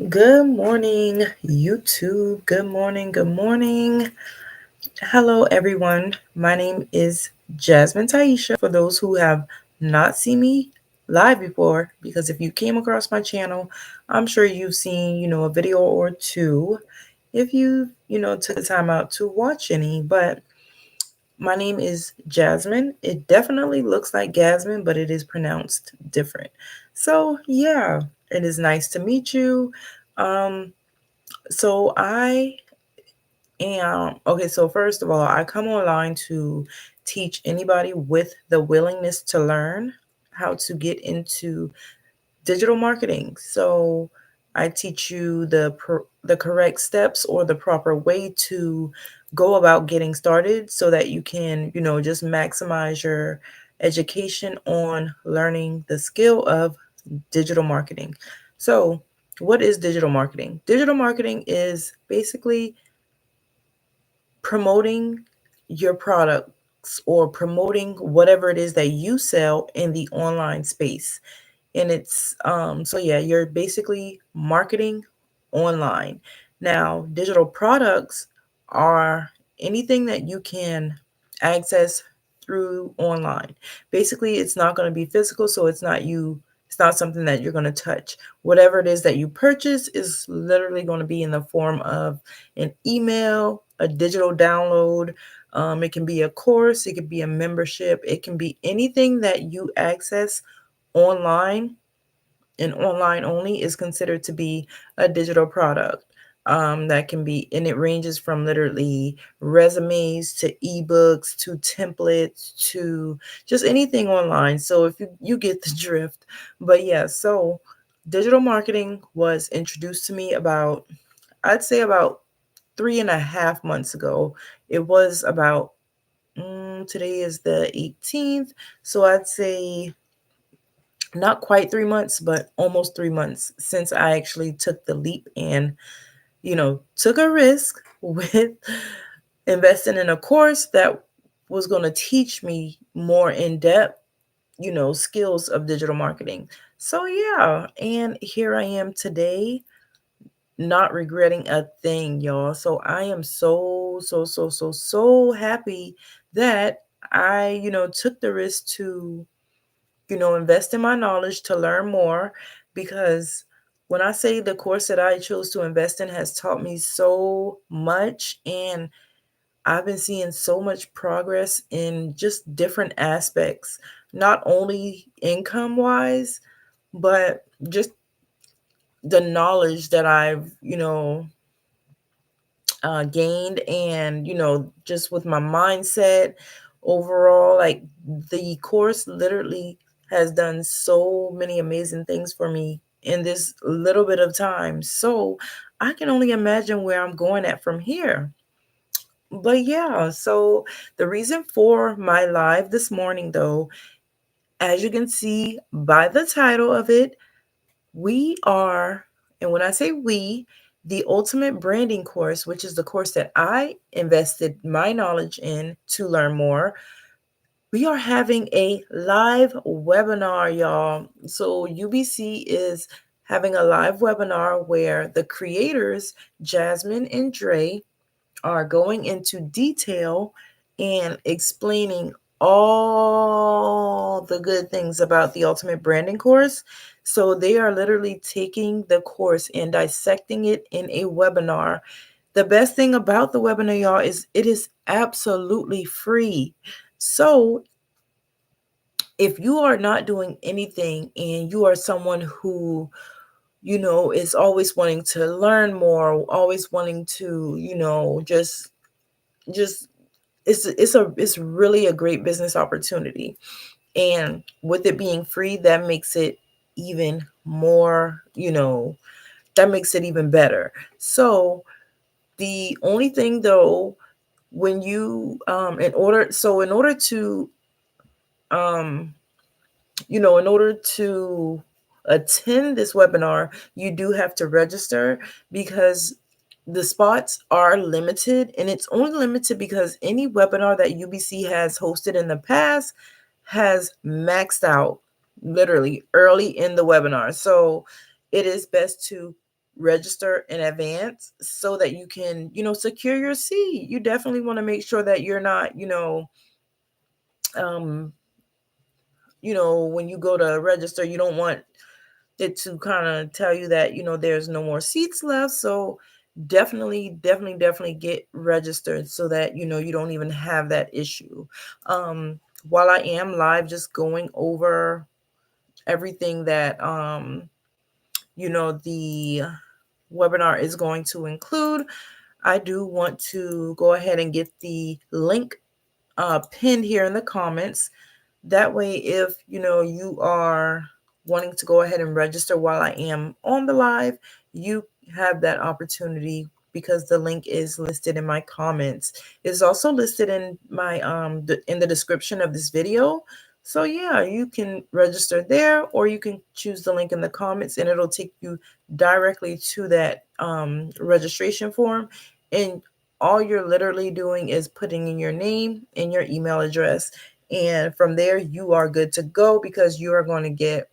Good morning, YouTube. Good morning. Good morning. Hello, everyone. My name is Jasmine Taisha. For those who have not seen me live before, because if you came across my channel, I'm sure you've seen, a video or two if you took the time out to watch any. But my name is Jasmine. It definitely looks like Jasmine, but it is pronounced different. So, yeah, it is nice to meet you. Um, so I okay, so first of all, I come online to teach anybody with the willingness to learn how to get into digital marketing. So I teach you the correct steps or the proper way to go about getting started so that you can, just maximize your education on learning the skill of digital marketing. So, what is digital marketing? Digital marketing is basically promoting your products or promoting whatever it is that you sell in the online space. And it's so yeah, you're basically marketing online. Now, digital products are anything that you can access through online. Basically, it's not going to be physical, so it's not something that you're going to touch. Whatever it is that you purchase is literally going to be in the form of an email, a digital download. It can be a course, it could be a membership, it can be anything that you access online and online only is considered to be a digital product. That can be, and it ranges from literally resumes to ebooks to templates to just anything online. So if you get the drift. But yeah, so digital marketing was introduced to me about, I'd say about 3.5 months ago. It was about, today is the 18th. So I'd say not quite 3 months, but almost 3 months since I actually took the leap and, took a risk with investing in a course that was going to teach me more in depth, skills of digital marketing. So, yeah. And here I am today, not regretting a thing, y'all. So I am so happy that I, took the risk to invest in my knowledge to learn more because when I say the course that I chose to invest in has taught me so much and I've been seeing so much progress in just different aspects, not only income wise, but just the knowledge that I've, gained and, just with my mindset overall, like the course literally has done so many amazing things for me in this little bit of time. So I can only imagine where I'm going at from here. But yeah, so the reason for my live this morning, though, as you can see by the title of it, we are, and when I say we, the ultimate branding course, which is the course that I invested my knowledge in to learn more, we are having a live webinar, y'all. So UBC is having a live webinar where the creators, Jasmine and Dre, are going into detail and explaining all the good things about the Ultimate Branding course. So they are literally taking the course and dissecting it in a webinar. The best thing about the webinar, y'all, is it is absolutely free. So if you are not doing anything and you are someone who is always wanting to learn more, always wanting to, just it's really a great business opportunity. And with it being free, that makes it even more, that makes it even better. So the only thing though, when you in order to um in order to attend this webinar, you do have to register because the spots are limited, and it's only limited because any webinar that UBC has hosted in the past has maxed out literally early in the webinar. So it is best to register in advance so that you can, secure your seat. You definitely want to make sure that you're not, um, when you go to register, you don't want it to kind of tell you that, there's no more seats left. So definitely get registered so that, you don't even have that issue. While I am live, just going over everything that, the webinar is going to include, I do want to go ahead and get the link pinned here in the comments. That way, if you are wanting to go ahead and register while I am on the live, you have that opportunity because the link is listed in my comments. It's also listed in my in the description of this video. So yeah, you can register there, or you can choose the link in the comments and it'll take you directly to that registration form. And all you're literally doing is putting in your name and your email address, and from there you are good to go, because you're going to get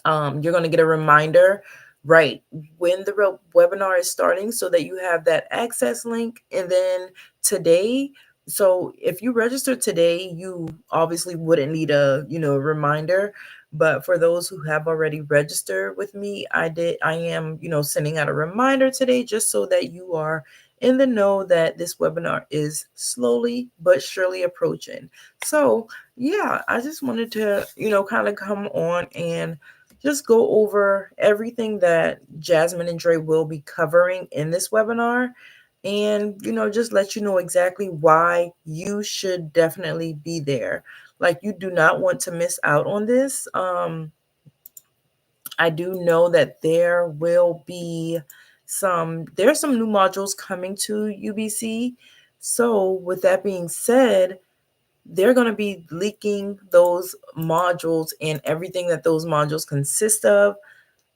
a reminder right when the webinar is starting, so that you have that access link. And then today, so if you register today, you obviously wouldn't need a reminder. But for those who have already registered with me, I am sending out a reminder today, just so that you are in the know that this webinar is slowly but surely approaching. So yeah, I just wanted to kind of come on and just go over everything that Jasmine and Dre will be covering in this webinar, and just let you know exactly why you should definitely be there. Like, you do not want to miss out on this. I do know that there's some new modules coming to UBC. So with that being said, they're going to be leaking those modules and everything that those modules consist of.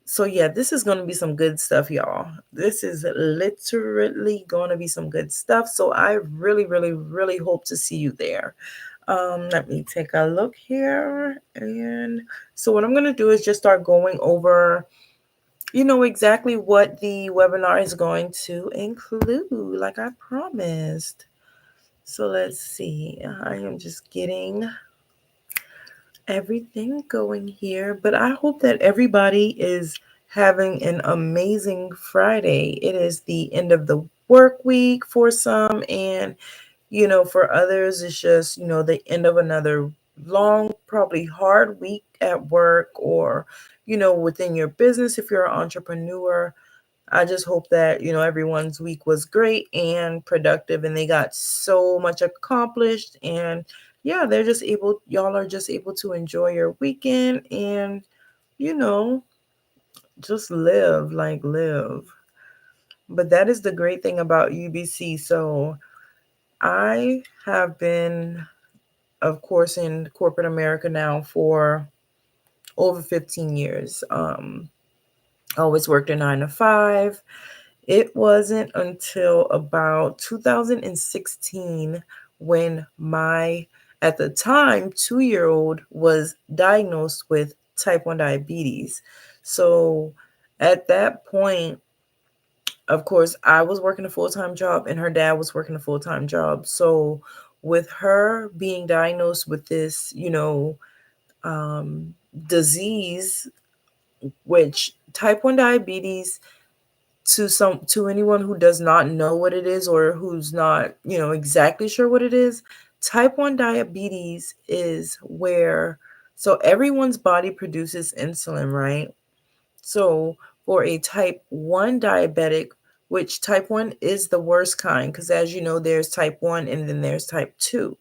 So yeah, this is going to be some good stuff, y'all. This is literally going to be some good stuff. So I really hope to see you there. Let me take a look here. And so what I'm going to do is just start going over, exactly what the webinar is going to include, like I promised. So let's see. I am just getting everything going here, but I hope that everybody is having an amazing Friday. It is the end of the work week for some, and for others it's just the end of another long, probably hard week at work, or within your business if you're an entrepreneur. I just hope that everyone's week was great and productive, and they got so much accomplished. And yeah, y'all are just able to enjoy your weekend and you know just live. But that is the great thing about UBC. So I have been, of course, in corporate America now for over 15 years. Always worked a 9 to 5. It wasn't until about 2016 when my, at the time, 2-year-old was diagnosed with type 1 diabetes. So at that point, of course, I was working a full-time job and her dad was working a full-time job. So with her being diagnosed with this, disease, which type 1 diabetes, to anyone who does not know what it is, or who's not exactly sure what it is, type 1 diabetes is where, so everyone's body produces insulin, right? So for a type 1 diabetic, which type 1 is the worst kind, because as you know, there's type 1 and then there's type 2.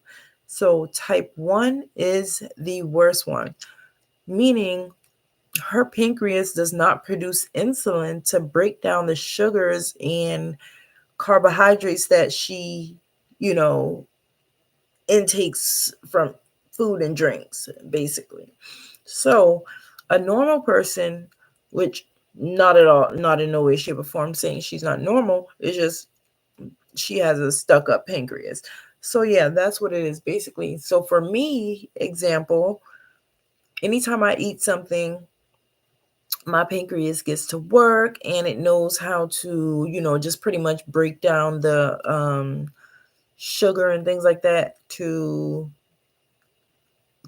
So type 1 is the worst one, meaning her pancreas does not produce insulin to break down the sugars and carbohydrates that she, you know, intakes from food and drinks, basically. So a normal person, which not at all, not in no way, shape, or form saying she's not normal, it's just she has a stuck up pancreas. So yeah, that's what it is basically. So for me, example, anytime I eat something my pancreas gets to work and it knows how to, just pretty much break down the sugar and things like that to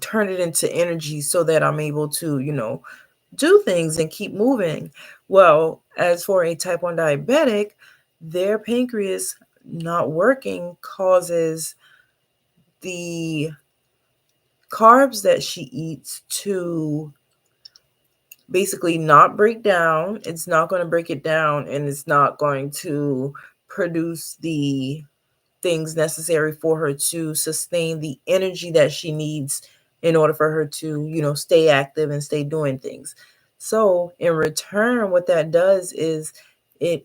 turn it into energy so that I'm able to, do things and keep moving. Well, as for a type 1 diabetic, their pancreas not working causes the carbs that she eats to basically not break down. It's not going to break it down, and it's not going to produce the things necessary for her to sustain the energy that she needs in order for her to, stay active and stay doing things. So, in return, what that does is it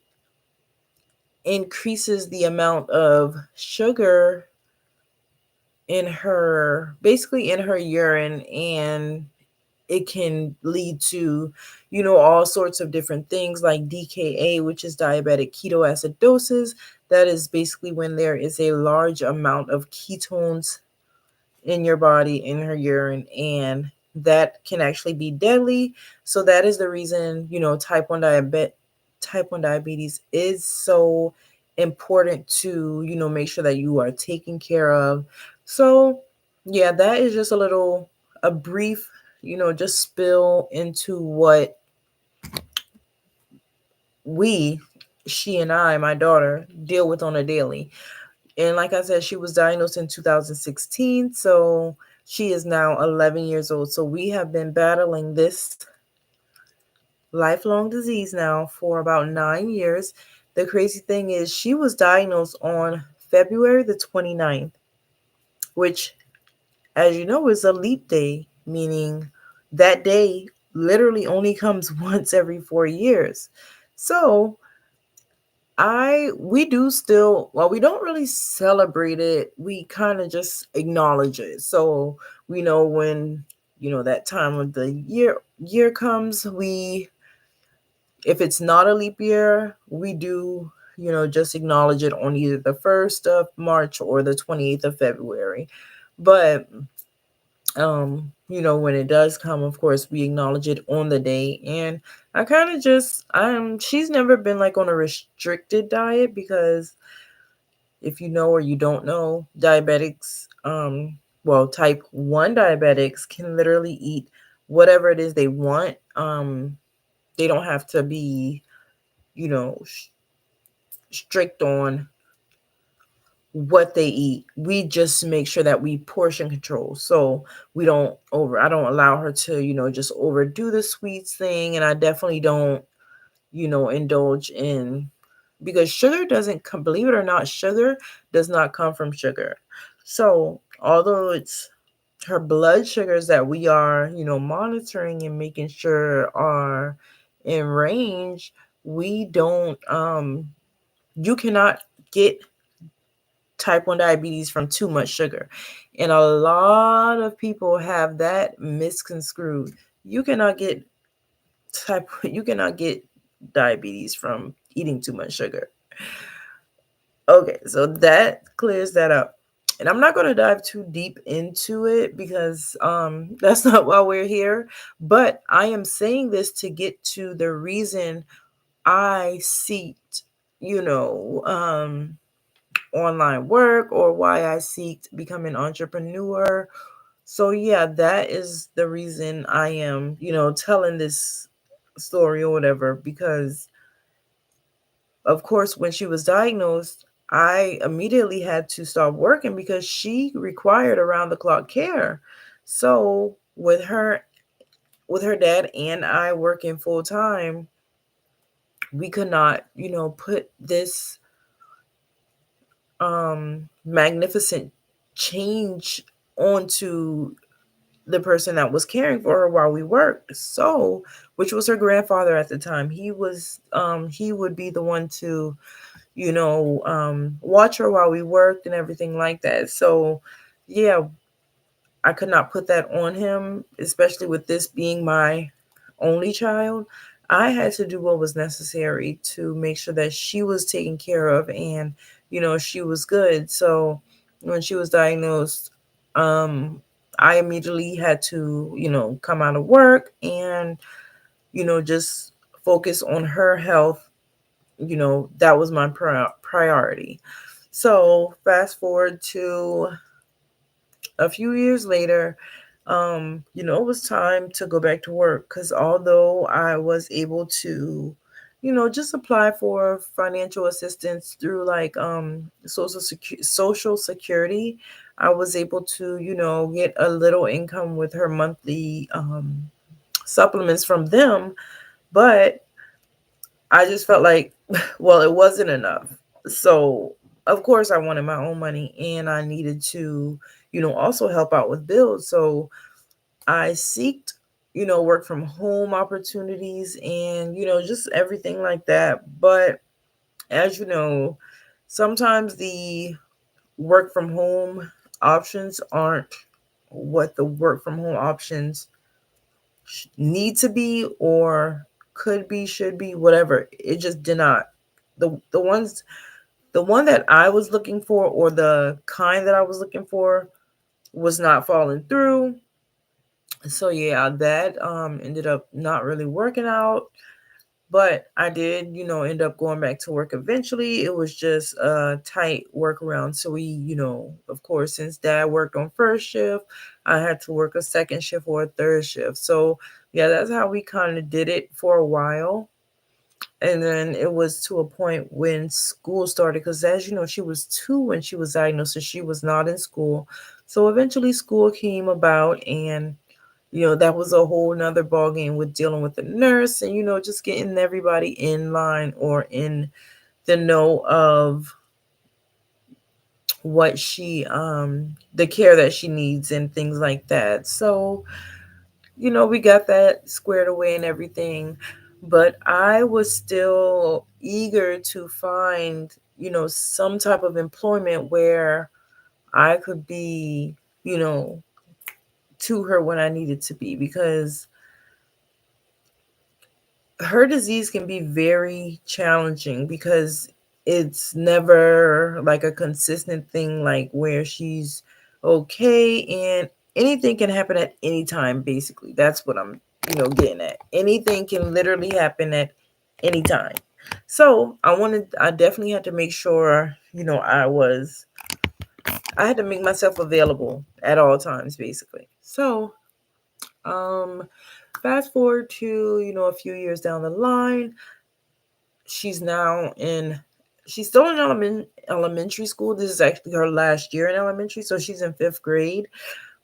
increases the amount of sugar in her, basically in her urine, and it can lead to, all sorts of different things like DKA, which is diabetic ketoacidosis. That is basically when there is a large amount of ketones in your body, in her urine, and that can actually be deadly. So that is the reason, type 1 diabetes is so important to, make sure that you are taken care of. So yeah, that is just a brief, just spill into what we, she and I, my daughter, deal with on a daily. And like I said, she was diagnosed in 2016. So she is now 11 years old. So we have been battling this lifelong disease now for about 9 years. The crazy thing is, she was diagnosed on February the 29th, which, as you know, is a leap day, meaning that day literally only comes once every 4 years. So we do still, well, we don't really celebrate it. We kind of just acknowledge it. So we know when, that time of the year comes, if it's not a leap year, we do, just acknowledge it on either the 1st of March or the 28th of February. But when it does come, of course, we acknowledge it on the day. And I kind of just, she's never been like on a restricted diet, because if you know or you don't know, diabetics, type 1 diabetics can literally eat whatever it is they want. They don't have to be, you know, strict on what they eat. We just make sure that we portion control. So I don't allow her to, just overdo the sweets thing. And I definitely don't, indulge in, because sugar doesn't come, believe it or not, sugar does not come from sugar. So although it's her blood sugars that we are, monitoring and making sure are in range, we don't, you cannot get type 1 diabetes from too much sugar. And a lot of people have that misconstrued. You cannot get diabetes from eating too much sugar. Okay, so that clears that up. And I'm not going to dive too deep into it, because that's not why we're here. But I am saying this to get to the reason I seeked, online work, or why I seeked become an entrepreneur. So yeah, that is the reason I am, telling this story or whatever, because of course, when she was diagnosed, I immediately had to stop working because she required around the clock care. So with her dad and I working full time, we could not, put this magnificent change onto the person that was caring for her while we worked. So, which was her grandfather at the time. He would be the one to, watch her while we worked and everything like that. So, yeah, I could not put that on him, especially with this being my only child. I had to do what was necessary to make sure that she was taken care of, and, she was good. So when she was diagnosed, I immediately had to, come out of work, and just focus on her health. That was my priority. So fast forward to a few years later, it was time to go back to work because although I was able to, just apply for financial assistance through like social security, I was able to, get a little income with her monthly supplements from them, but I just felt like, well, it wasn't enough. So, of course, I wanted my own money and I needed to, also help out with bills. So, I seeked, work from home opportunities and, just everything like that. But as you know, sometimes the work from home options aren't what the work from home options need to be or could be, should be, whatever. It just did not. The one that I was looking for or the kind that I was looking for was not falling through. So yeah, that ended up not really working out. But I did, end up going back to work eventually. It was just a tight workaround. So we, of course, since dad worked on first shift, I had to work a second shift or a third shift. So yeah, that's how we kind of did it for a while. And then it was to a point when school started, because as you know, she was 2 when she was diagnosed, so she was not in school. So eventually school came about, and that was a whole nother ball game with dealing with the nurse and, just getting everybody in line or in the know of what the care that she needs and things like that. So, we got that squared away and everything. But I was still eager to find, some type of employment where I could be, you know, to her when I needed to be, because her disease can be very challenging because it's never like a consistent thing, like where she's okay, and anything can happen at any time. Basically, that's what I'm, getting at. Anything can literally happen at any time. So I definitely had to make sure, I had to make myself available at all times, basically. So, um, fast forward to, a few years down the line, she's now in, she's still in elementary school. This is actually her last year in elementary, so she's in 5th grade.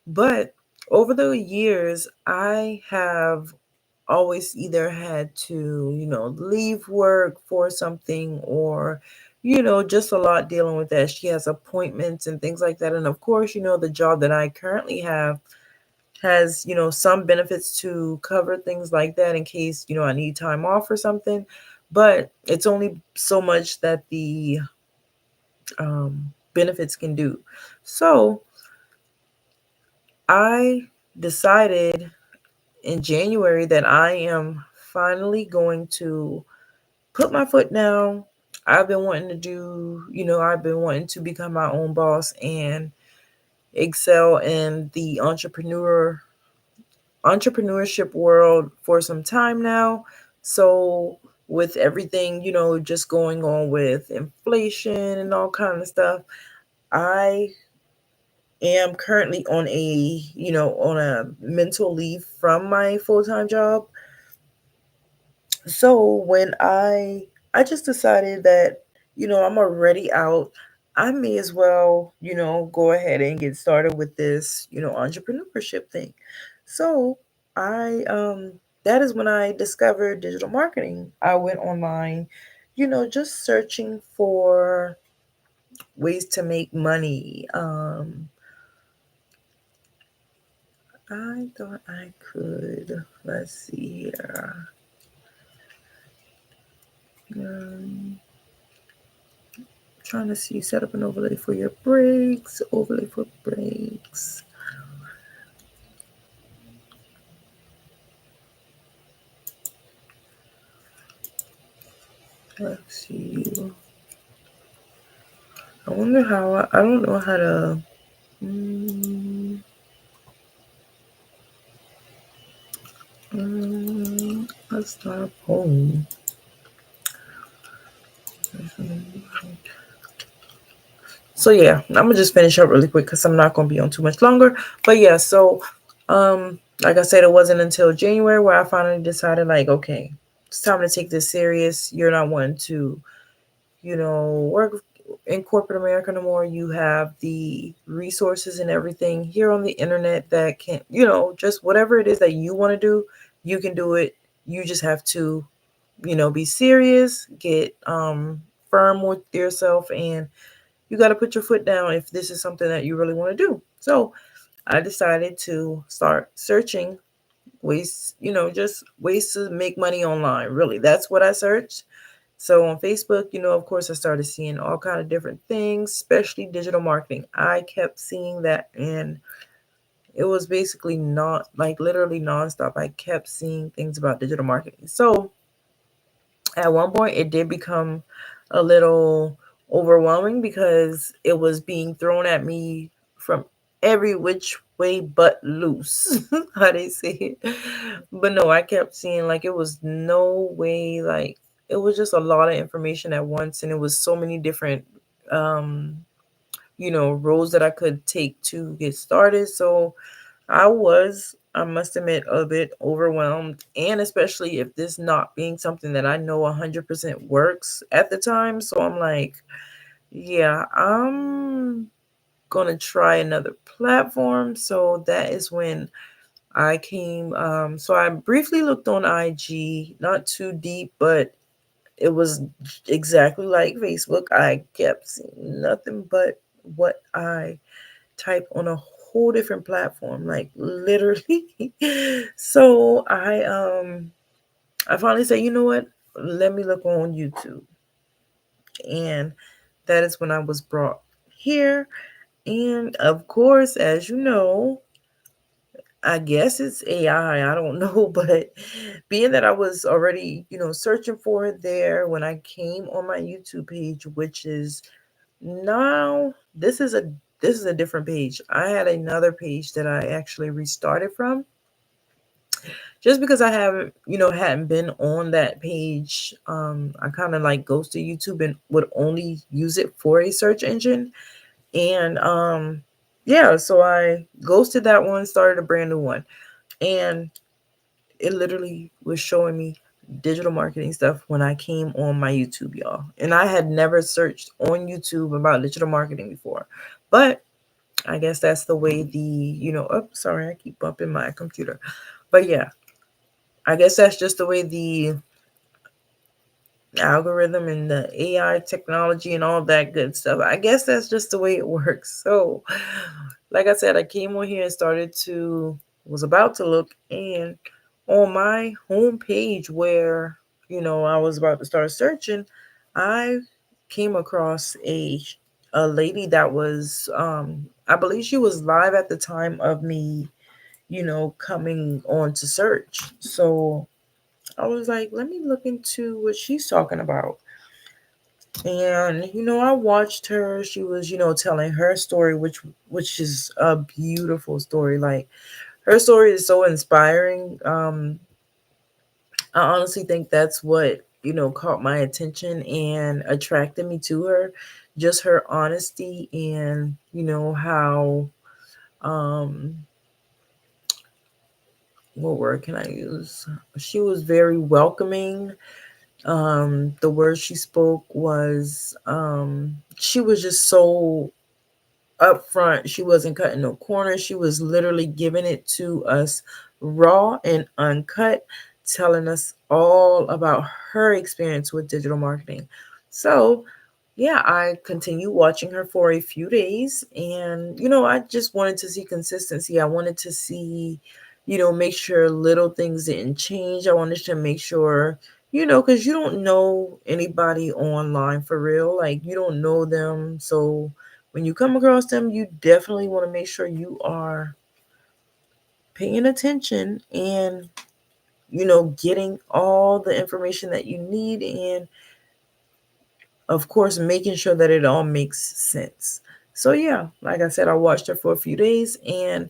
But over the years, I have always either had to, leave work for something, or, just a lot dealing with that. She has appointments and things like that. And of course, the job that I currently have has, some benefits to cover things like that in case, I need time off or something. But it's only so much that the benefits can do. So I decided in January that I am finally going to put my foot down. I've been wanting to become my own boss and excel in the entrepreneurship world for some time now. So with everything, just going on with inflation and all kind of stuff, I am currently on a mental leave from my full-time job. So when I just decided that, I'm already out, I may as well, go ahead and get started with this, entrepreneurship thing. So I that is when I discovered digital marketing. I went online, just searching for ways to make money. I thought I could, let's see here. Um, Trying to see, set up an overlay for your breaks, overlay for breaks. Let's see. I wonder how, I don't know how to, stop home. So yeah, I'm gonna just finish up really quick because I'm not gonna be on too much longer. But yeah, so like I said, it wasn't until January where I finally decided, like, okay, it's time to take this serious. You're not wanting to, work in corporate America no more. You have the resources and everything here on the internet that can, just whatever it is that you want to do, you can do it. You just have to, be serious, get firm with yourself, and you got to put your foot down if this is something that you really want to do. So I decided to start searching ways, just ways to make money online. Really, that's what I searched. So on Facebook, of course, I started seeing all kind of different things, especially digital marketing. I kept seeing that, and it was basically not like literally nonstop. I kept seeing things about digital marketing. So at one point, it did become a little overwhelming because it was being thrown at me from every which way but loose, how they say it. But no, I kept seeing like it was no way, like it was just a lot of information at once, and it was so many different um roads that I could take to get started. So I must admit, a bit overwhelmed, and especially if this not being something that I know 100% works at the time. So I'm like, yeah, I'm gonna try another platform. So that is when I came. So I briefly looked on IG, not too deep, but it was exactly like Facebook. I kept seeing nothing but what I type on a whole different platform, like literally. So I finally said, you know what? Let me look on YouTube. And that is when I was brought here. And of course, as you know, I guess it's AI. I don't know, but being that I was already, searching for it there when I came on my YouTube page, which is now this is a different page. I had another page that I actually restarted from just because I haven't, hadn't been on that page. I kind of like ghosted YouTube and would only use it for a search engine. And yeah, so I ghosted that one, started a brand new one. And it literally was showing me digital marketing stuff when I came on my YouTube, y'all. And I had never searched on YouTube about digital marketing before. But I guess that's the way oh, sorry, I keep bumping my computer. But yeah, I guess that's just the way the algorithm and the AI technology and all that good stuff. I guess that's just the way it works. So, like I said, I came on here and was about to look, and on my home page where, I was about to start searching, I came across a lady that was I believe she was live at the time of me, coming on to search. So I was like, let me look into what she's talking about. And I watched her. She was, telling her story, which is a beautiful story. Like, her story is so inspiring. I honestly think that's what, caught my attention and attracted me to her. Just her honesty, and how um what word can I use? She was very welcoming. The words she spoke was she was just so up front. She wasn't cutting no corners. She was literally giving it to us raw and uncut, telling us all about her experience with digital marketing. So, yeah, I continued watching her for a few days, and I just wanted to see consistency. I wanted to see, make sure little things didn't change. I wanted to make sure, because you don't know anybody online for real. Like, you don't know them. So when you come across them, you definitely want to make sure you are paying attention and, getting all the information that you need, and of course, making sure that it all makes sense. So yeah, like I said, I watched her for a few days, and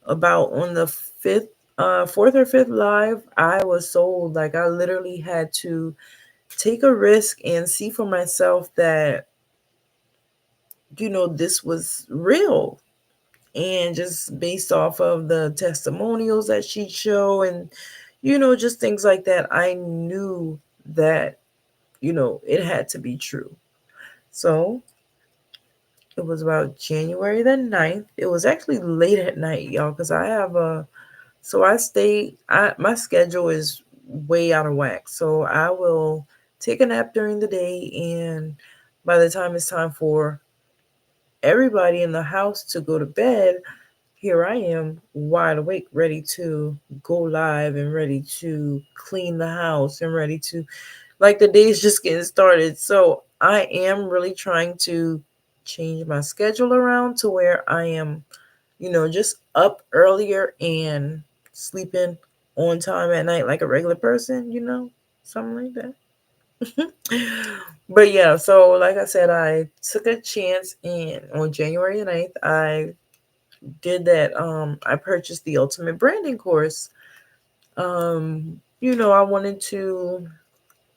about on the fifth Fourth or fifth live, I was sold. Like I literally had to take a risk and see for myself that, this was real. And just based off of the testimonials that she'd show and, just things like that, I knew that, it had to be true. So it was about January the 9th. It was actually late at night, y'all, because my schedule is way out of whack. So I will take a nap during the day, and by the time it's time for everybody in the house to go to bed, here I am wide awake, ready to go live and ready to clean the house and ready to, like, the day's just getting started. So I am really trying to change my schedule around to where I am, just up earlier and sleeping on time at night like a regular person, something like that. But yeah, so like I said, I took a chance, and on January 9th, I did that. I purchased the ultimate branding course. I wanted to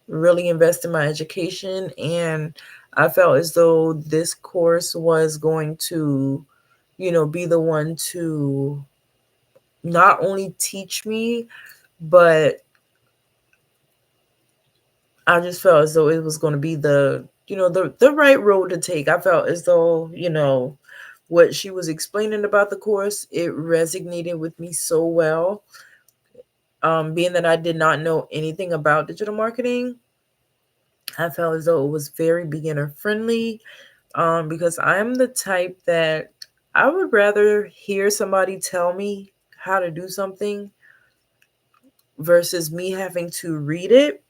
really invest in my education, and I felt as though this course was going to, be the one to not only teach me, but I just felt as though it was going to be the right road to take. I felt as though, what she was explaining about the course, it resonated with me so well. Being that I did not know anything about digital marketing, I felt as though it was very beginner friendly. Because I'm the type that I would rather hear somebody tell me how to do something versus me having to read it.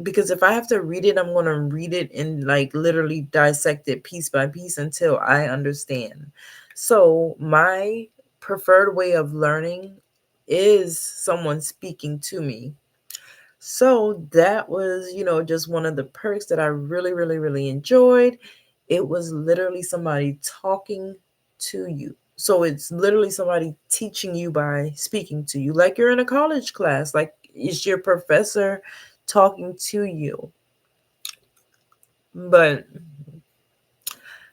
Because if I have to read it, I'm going to read it and like literally dissect it piece by piece until I understand. So my preferred way of learning is someone speaking to me. So that was, just one of the perks that I really, really, really enjoyed. It was literally somebody talking to you. So it's literally somebody teaching you by speaking to you, like you're in a college class, like it's your professor talking to you. But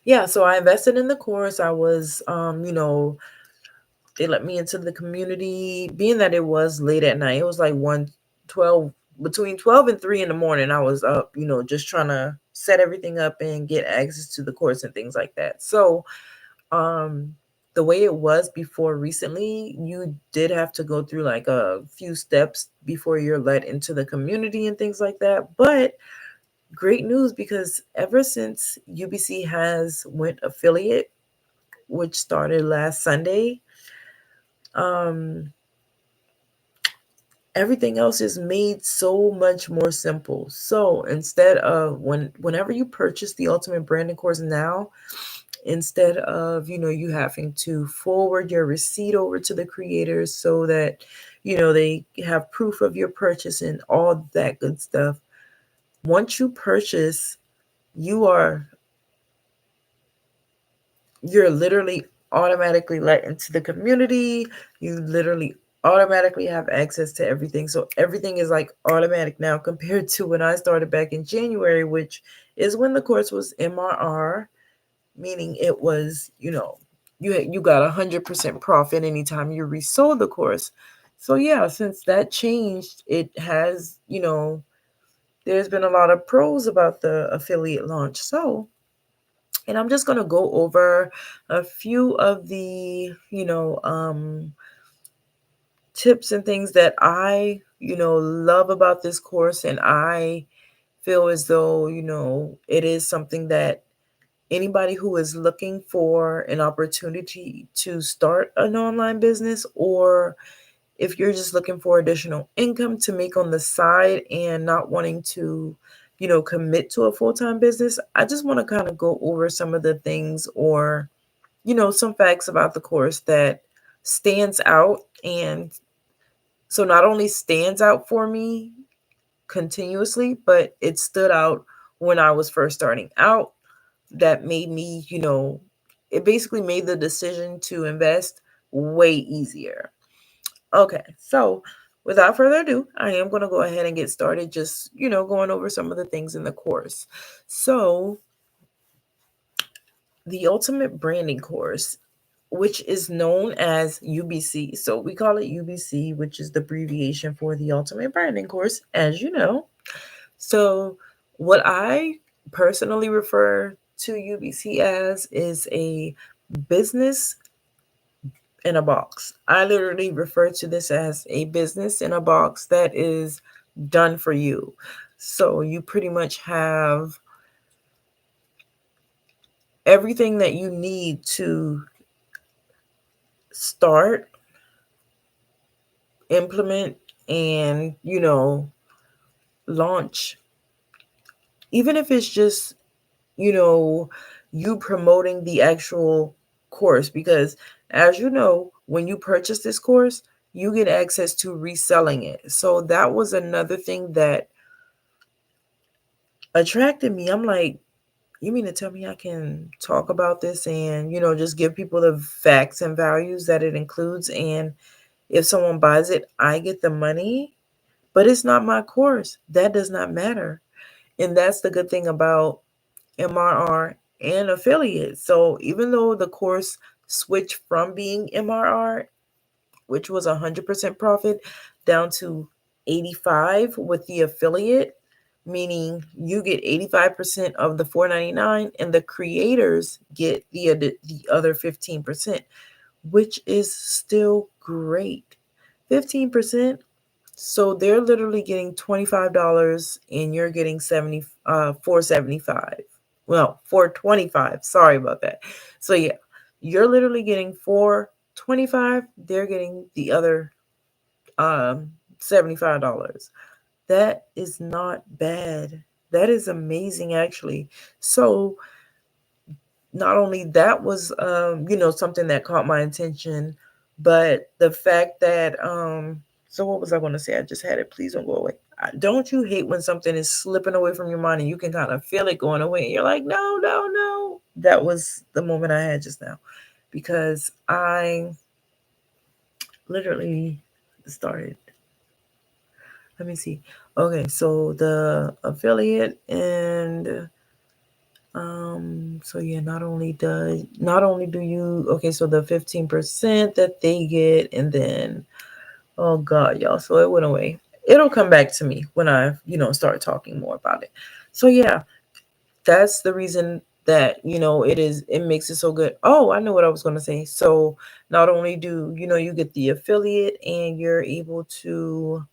yeah, so I invested in the course. I was, they let me into the community, being that it was late at night. It was like 1:12, between 12 and 3 in the morning. I was up, just trying to set everything up and get access to the course and things like that. So um the way it was before recently, you did have to go through like a few steps before you're let into the community and things like that. But great news, because ever since UBC has went affiliate, which started last Sunday, um everything else is made so much more simple. So instead of whenever you purchase the ultimate branding course now, instead of, you having to forward your receipt over to the creators so that, they have proof of your purchase and all that good stuff. Once you purchase, you are you're literally automatically let into the community. You literally automatically have access to everything. So everything is like automatic now compared to when I started back in January, which is when the course was MRR, meaning it was, you got 100% profit anytime you resold the course. So yeah, since that changed, it has, there's been a lot of pros about the affiliate launch. So, and I'm just going to go over a few of the, tips and things that I, love about this course. And I feel as though, it is something that anybody who is looking for an opportunity to start an online business, or if you're just looking for additional income to make on the side and not wanting to, commit to a full-time business, I just want to kind of go over some of the things, or, some facts about the course that stands out. And so not only stands out for me continuously, but it stood out when I was first starting out, that made me, it basically made the decision to invest way easier. Okay, so without further ado, I am going to go ahead and get started, just, going over some of the things in the course. So, the Ultimate Branding course, which is known as UBC. So, we call it UBC, which is the abbreviation for the Ultimate Branding course, as you know. So, what I personally refer to UBC as is a business in a box. I literally refer to this as a business in a box that is done for you. So you pretty much have everything that you need to start, implement, and, launch. Even if it's just, you know, you promoting the actual course, because as you know, when you purchase this course, you get access to reselling it. So that was another thing that attracted me. I'm like, you mean to tell me I can talk about this and, just give people the facts and values that it includes? And if someone buys it, I get the money, but it's not my course. That does not matter. And that's the good thing about MRR and affiliate. So even though the course switched from being MRR, which was 100% profit, down to 85 with the affiliate, meaning you get 85% of the 499 and the creators get the other 15%, which is still great. 15%. So they're literally getting $25 and you're getting 475. Well, 425. Sorry about that. So yeah, you're literally getting 425, they're getting the other $75. That is not bad. That is amazing, actually. So not only that was something that caught my attention, but the fact that so what was I going to say? I just had it. Please don't go away. Don't you hate when something is slipping away from your mind and you can kind of feel it going away and you're like, no, no, no. That was the moment I had just now, because I literally started. Let me see. Okay, so the affiliate and so yeah, not only do you, okay, so the 15% that they get, and then, oh God, y'all, so it went away. It'll come back to me when I, start talking more about it. So yeah, that's the reason that, it makes it so good. Oh, I know what I was going to say. So not only do, you get the affiliate and you're able to,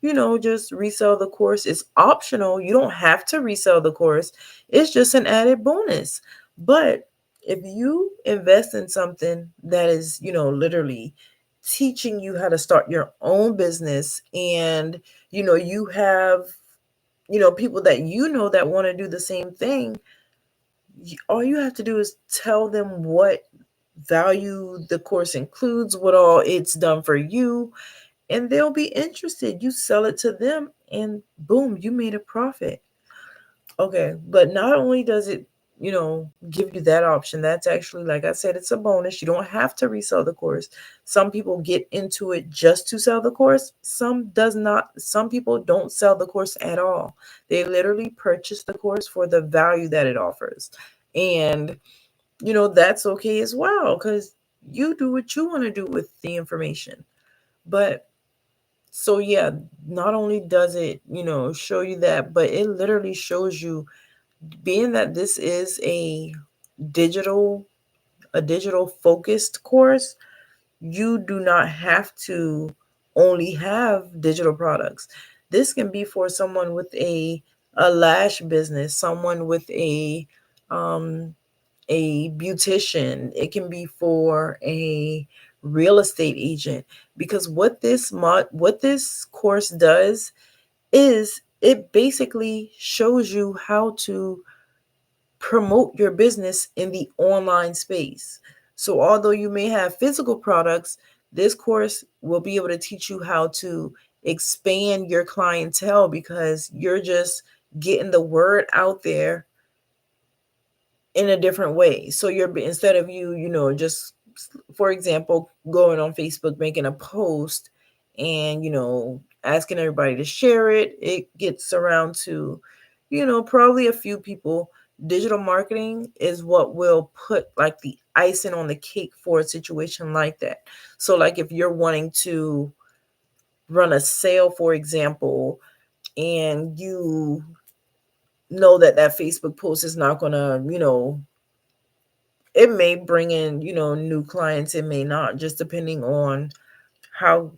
just resell the course. It's optional. You don't have to resell the course. It's just an added bonus. But if you invest in something that is, literally teaching you how to start your own business, and, you have, people that that want to do the same thing, all you have to do is tell them what value the course includes, what all it's done for you, and they'll be interested. You sell it to them and boom, you made a profit. Okay, but not only does it, give you that option, that's actually, like I said, it's a bonus. You don't have to resell the course. Some people get into it just to sell the course. Some does not. Some people don't sell the course at all. They literally purchase the course for the value that it offers. And, that's okay as well, because you do what you want to do with the information. But so yeah, not only does it, show you that, but it literally shows you, being that this is digital a digital focused course, you do not have to only have digital products. This can be for someone with a lash business, someone with a beautician. It can be for a real estate agent, because what this course does is it basically shows you how to promote your business in the online space. So although you may have physical products, this course will be able to teach you how to expand your clientele, because you're just getting the word out there in a different way. So you're, instead of you, just for example, going on Facebook, making a post and, asking everybody to share it, it gets around to, probably a few people. Digital marketing is what will put like the icing on the cake for a situation like that. So, like, if you're wanting to run a sale, for example, and you know that that Facebook post is not going to, it may bring in, new clients, it may not, just depending on how,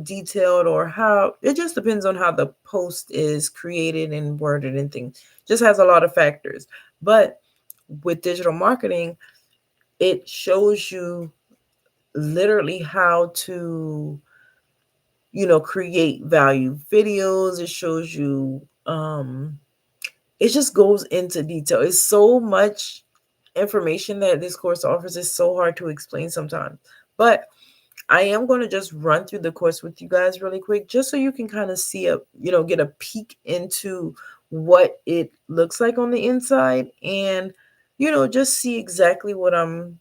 detailed, or how, it just depends on how the post is created and worded and things. Just has a lot of factors. But with digital marketing, it shows you literally how to, create value videos. It shows you, it just goes into detail. It's so much information that this course offers. Is so hard to explain sometimes. But I am going to just run through the course with you guys really quick, just so you can kind of see get a peek into what it looks like on the inside, and, just see exactly what I'm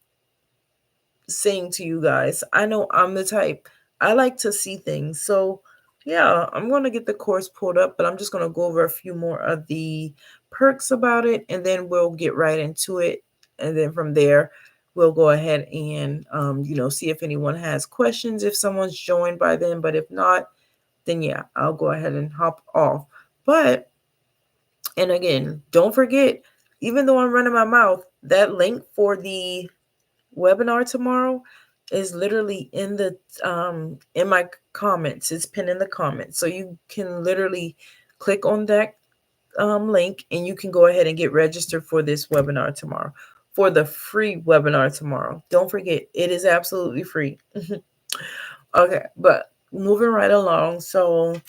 saying to you guys. I know I'm the type, I like to see things. So, yeah, I'm going to get the course pulled up, but I'm just going to go over a few more of the perks about it, and then we'll get right into it. And then from there, we'll go ahead and, see if anyone has questions, if someone's joined by then. But if not, then yeah, I'll go ahead and hop off. But, and again, don't forget, even though I'm running my mouth, that link for the webinar tomorrow is literally in my comments. It's pinned in the comments, so you can literally click on that link, and you can go ahead and get registered for this webinar tomorrow, for the free webinar tomorrow. Don't forget, it is absolutely free. Okay, but moving right along. So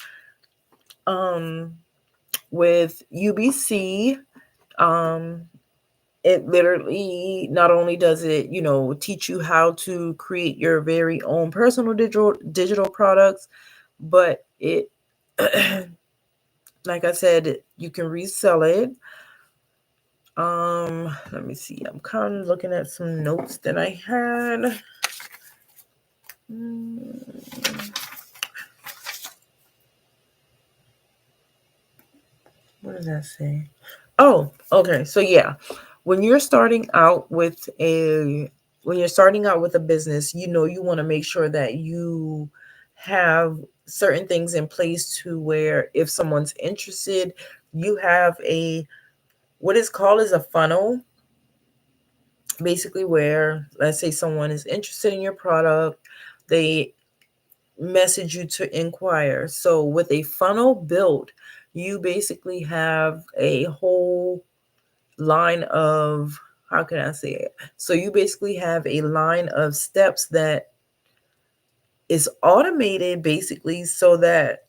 with UBC, it literally not only does it, teach you how to create your very own personal digital products, but it, like I said, you can resell it. Let me see. I'm kind of looking at some notes that I had. What does that say? Oh, okay. So yeah, when you're starting out with a business, you want to make sure that you have certain things in place to where if someone's interested, you have a what is called as a funnel, basically, where, let's say, someone is interested in your product, they message you to inquire. So with a funnel built, you basically have a whole line of, how can I say it? So you basically have a line of steps that is automated, basically, so that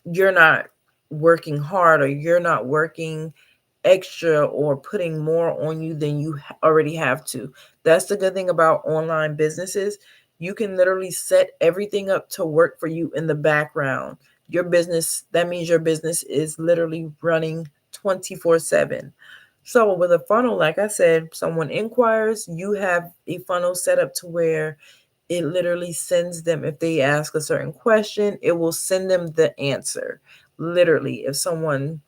you're not working hard, or you're not working extra, or putting more on you than you already have to. That's the good thing about online businesses. You can literally set everything up to work for you in the background. Your business, that means your business is literally running 24/7. So with a funnel, like I said, someone inquires, you have a funnel set up to where it literally sends them, if they ask a certain question, it will send them the answer. Literally, if someone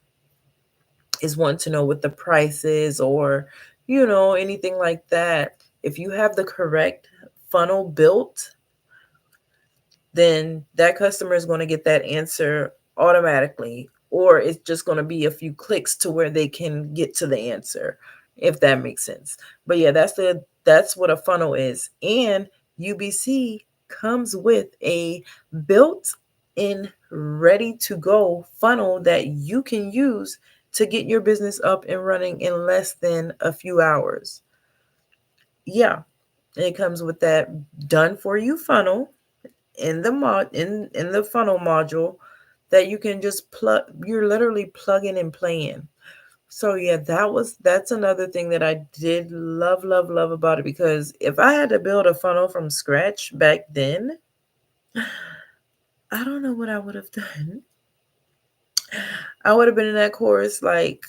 is wanting to know what the price is, or, anything like that, if you have the correct funnel built, then that customer is going to get that answer automatically, or it's just going to be a few clicks to where they can get to the answer, if that makes sense. But yeah, that's what a funnel is. And UBC comes with a built-in, ready to go funnel that you can use to get your business up and running in less than a few hours. Yeah, it comes with that done for you funnel in the funnel module that you can just plug. You're literally plugging and playing. So yeah, that's another thing that I did love about it, because if I had to build a funnel from scratch back then, I don't know what I would have done. I would have been in that course like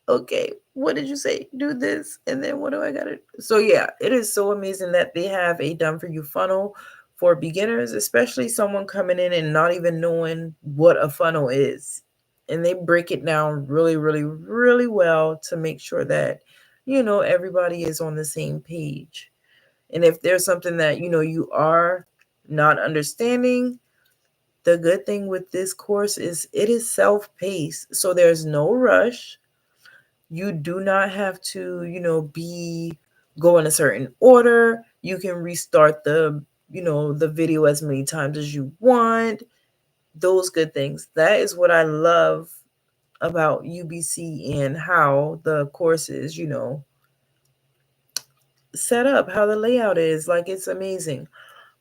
Okay, what did you say? Do this, and then what do I gotta do? So yeah, it is so amazing that they have a done for you funnel for beginners, especially someone coming in and not even knowing what a funnel is. And they break it down really, really, really well to make sure that, everybody is on the same page. And if there's something that, you are not understanding, the good thing with this course is it is self-paced. So there's no rush. You do not have to, be go in a certain order. You can restart the video as many times as you want. Those good things. That is what I love about UBC and how the course is, set up, how the layout is. Like, it's amazing.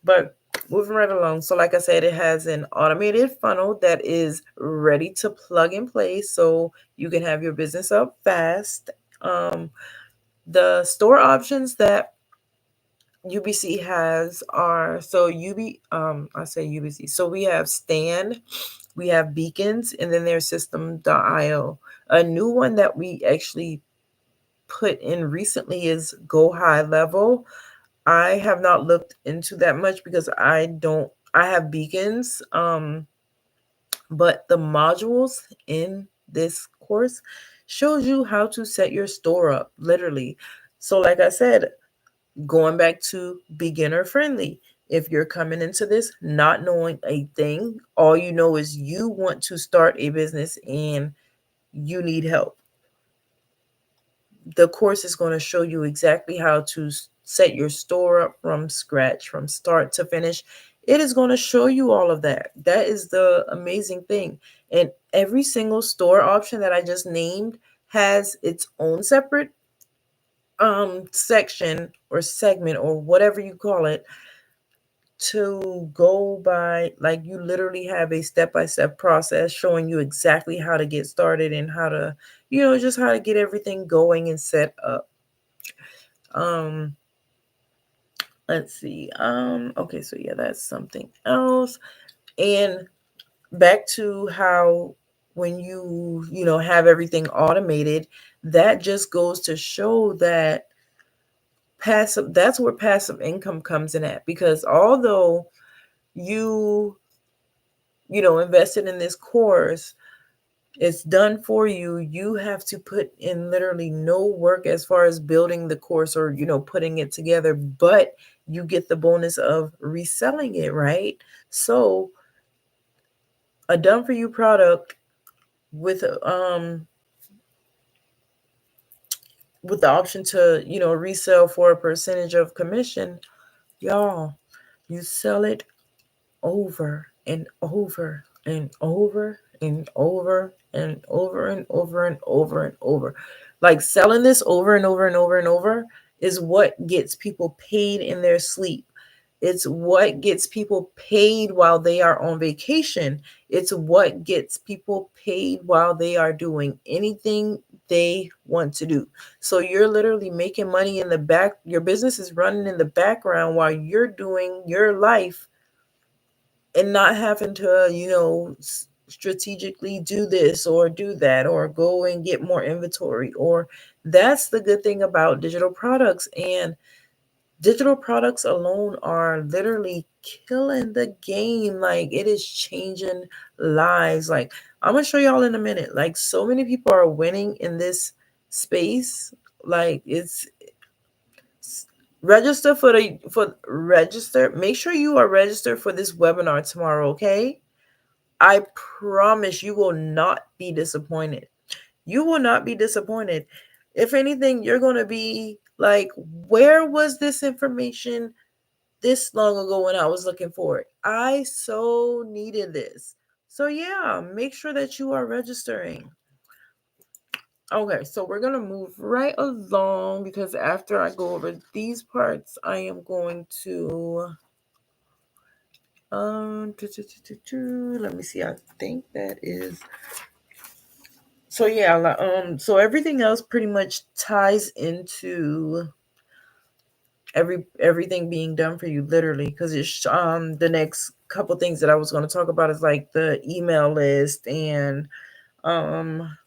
But moving right along. So, like I said, it has an automated funnel that is ready to plug and play so you can have your business up fast. The store options that UBC has are so I say UBC. So we have Stand, we have Beacons, and then there's System.io. A new one that we actually put in recently is Go High Level. I have not looked into that much because I have Beacons, but the modules in this course shows you how to set your store up, literally. So like I said, going back to beginner friendly. If you're coming into this not knowing a thing, all you know is you want to start a business and you need help, the course is going to show you exactly how to set your store up from scratch, from start to finish. It is going to show you all of that. That is the amazing thing. And every single store option that I just named has its own separate section or segment or whatever you call it, to go by. Like, you literally have a step-by-step process showing you exactly how to get started and how to, just how to get everything going and set up. um let's see. Okay, so yeah, that's something else. And back to how, when you have everything automated, that just goes to show that passive that's where passive income comes in at. Because although you invested in this course, it's done for you. You have to put in literally no work as far as building the course or putting it together, but you get the bonus of reselling it, right? So a done for you product with the option to resell for a percentage of commission, y'all, you sell it over and over and over and over and over and over and over and over. Like, selling this over and over and over and over is what gets people paid in their sleep. It's what gets people paid while they are on vacation. It's what gets people paid while they are doing anything they want to do. So you're literally making money in the back. Your business is running in the background while you're doing your life and not having to, strategically do this or do that or go and get more inventory. Or that's the good thing about digital products. And digital products alone are literally killing the game. Like, it is changing lives. Like, I'm gonna show y'all in a minute. Like, so many people are winning in this space. Like, it's register for register. Make sure you are registered for this webinar tomorrow, okay? I promise you will not be disappointed. You will not be disappointed. If anything, you're going to be like, where was this information this long ago when I was looking for it? I so needed this. So, yeah, make sure that you are registering. Okay, so we're going to move right along because after I go over these parts, I am going to let me see. I think that is. So yeah, so everything else pretty much ties into everything being done for you, literally, because it's the next couple things that I was going to talk about is like the email list and um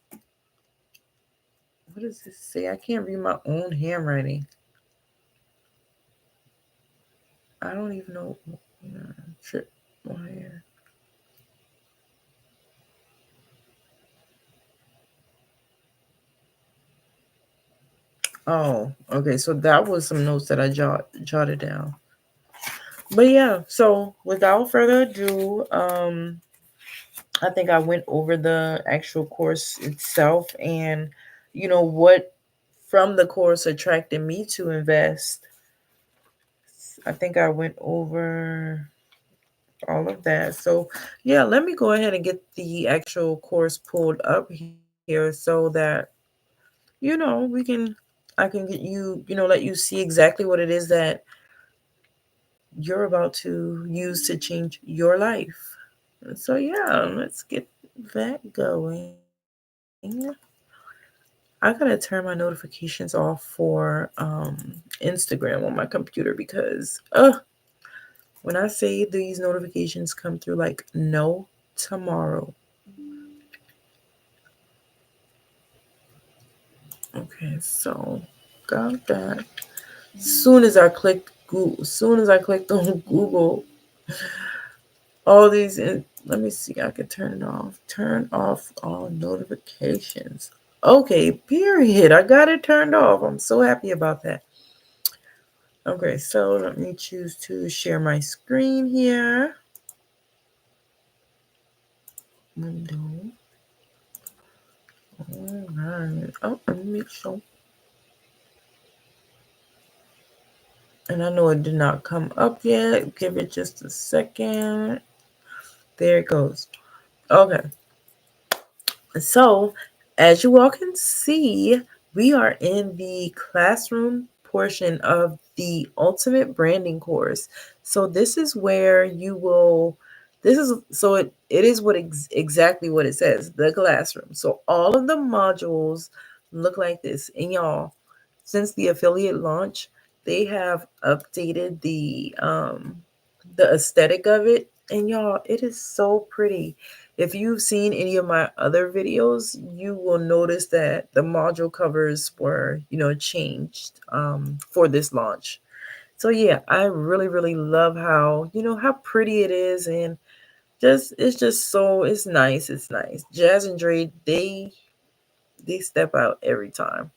What does this say? I can't read my own handwriting. I don't even know. Trip wire. Oh, okay. So that was some notes that I jotted down. But yeah, so without further ado, I think I went over the actual course itself and what from the course attracted me to invest. I think I went over all of that. So yeah, let me go ahead and get the actual course pulled up here so that we can I can get you, let you see exactly what it is that you're about to use to change your life. So yeah, let's get that going. I gotta turn my notifications off for Instagram on my computer because when I say these notifications come through like no tomorrow. Okay, so got that. Soon as I clicked on Google, all these. Let me see. I can turn it off. Turn off all notifications. Okay, period. I got it turned off. I'm so happy about that. Okay, so let me choose to share my screen here. Window. All right. Oh, let me make sure. And I know it did not come up yet. Give it just a second. There it goes. Okay. So, as you all can see, we are in the classroom portion of the Ultimate Branding course. So, this is where you will. This is so it is exactly what it says, the classroom. So all of the modules look like this. And y'all, since the affiliate launch, they have updated the aesthetic of it. And y'all, it is so pretty. If you've seen any of my other videos, you will notice that the module covers were, changed for this launch. So yeah, I really, really love how pretty it is, and it's nice. It's nice. Jazz and Dre, they step out every time.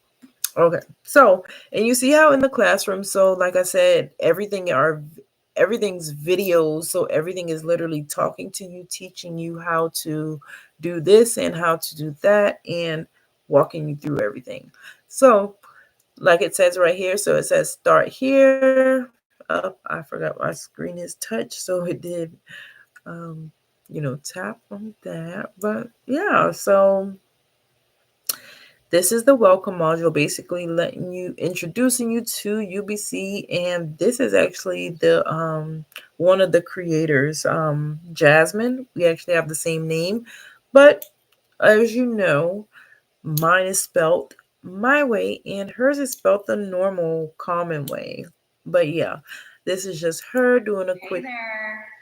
Okay. So, and you see how in the classroom, so like I said, everything's videos, so everything is literally talking to you, teaching you how to do this and how to do that and walking you through everything. So, like it says right here, so it says start here. Up, I forgot my screen is touch, so it did um, tap on that. But yeah, so this is the welcome module, basically introducing you to UBC, and this is actually the one of the creators, Jasmine. We actually have the same name, but as you know, mine is spelt my way, and hers is spelt the normal, common way. But yeah, this is just her doing a quick